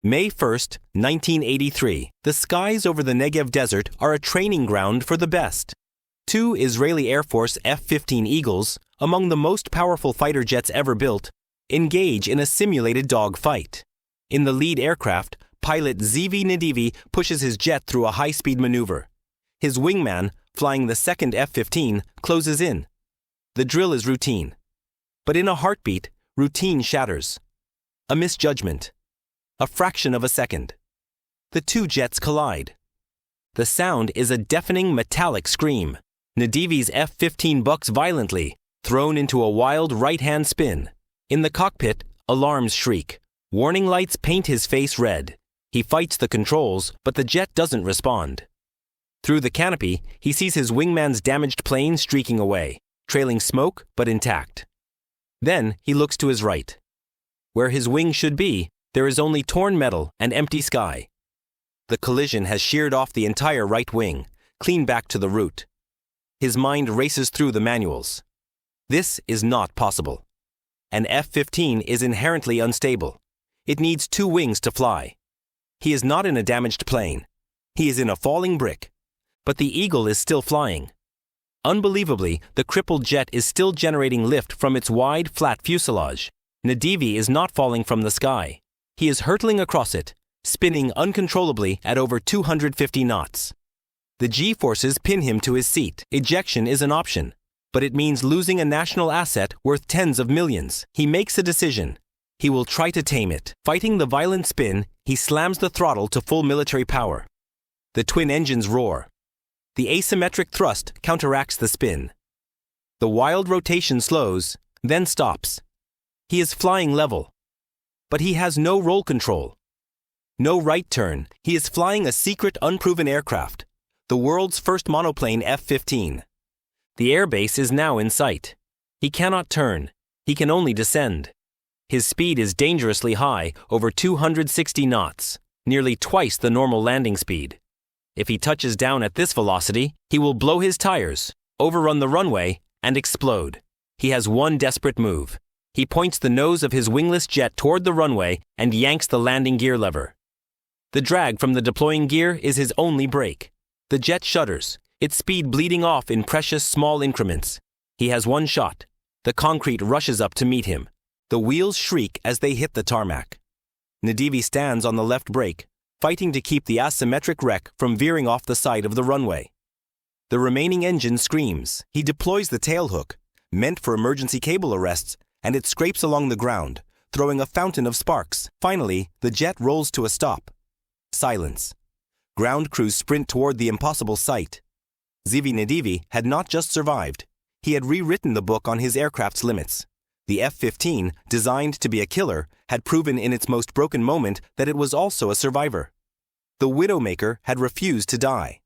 May 1, 1983. The skies over the Negev desert are a training ground for the best. Two Israeli Air Force F-15 Eagles, among the most powerful fighter jets ever built, engage in a simulated dogfight. In the lead aircraft, pilot Zivi Nedivi pushes his jet through a high-speed maneuver. His wingman, flying the second F-15, closes in. The drill is routine. But in a heartbeat, routine shatters. A misjudgment. A fraction of a second. The two jets collide. The sound is a deafening metallic scream. Nedivi's F-15 bucks violently, thrown into a wild right-hand spin. In the cockpit, alarms shriek. Warning lights paint his face red. He fights the controls, but the jet doesn't respond. Through the canopy, he sees his wingman's damaged plane streaking away, trailing smoke but intact. Then he looks to his right. Where his wing should be, there is only torn metal and empty sky. The collision has sheared off the entire right wing, clean back to the root. His mind races through the manuals. This is not possible. An F-15 is inherently unstable. It needs two wings to fly. He is not in a damaged plane. He is in a falling brick. But the Eagle is still flying. Unbelievably, the crippled jet is still generating lift from its wide, flat fuselage. Nedivi is not falling from the sky. He is hurtling across it, spinning uncontrollably at over 250 knots. The G-forces pin him to his seat. Ejection is an option, but it means losing a national asset worth tens of millions. He makes a decision. He will try to tame it. Fighting the violent spin, he slams the throttle to full military power. The twin engines roar. The asymmetric thrust counteracts the spin. The wild rotation slows, then stops. He is flying level. But he has no roll control. No right turn. He is flying a secret, unproven aircraft, the world's first monoplane F-15. The airbase is now in sight. He cannot turn. He can only descend. His speed is dangerously high, over 260 knots, nearly twice the normal landing speed. If he touches down at this velocity, he will blow his tires, overrun the runway, and explode. He has one desperate move. He points the nose of his wingless jet toward the runway and yanks the landing gear lever. The drag from the deploying gear is his only brake. The jet shudders, its speed bleeding off in precious small increments. He has one shot. The concrete rushes up to meet him. The wheels shriek as they hit the tarmac. Nedivi stands on the left brake, fighting to keep the asymmetric wreck from veering off the side of the runway. The remaining engine screams. He deploys the tailhook, meant for emergency cable arrests, and it scrapes along the ground, throwing a fountain of sparks. Finally, the jet rolls to a stop. Silence. Ground crews sprint toward the impossible sight. Zivi Nedivi had not just survived. He had rewritten the book on his aircraft's limits. The F-15, designed to be a killer, had proven in its most broken moment that it was also a survivor. The Widowmaker had refused to die.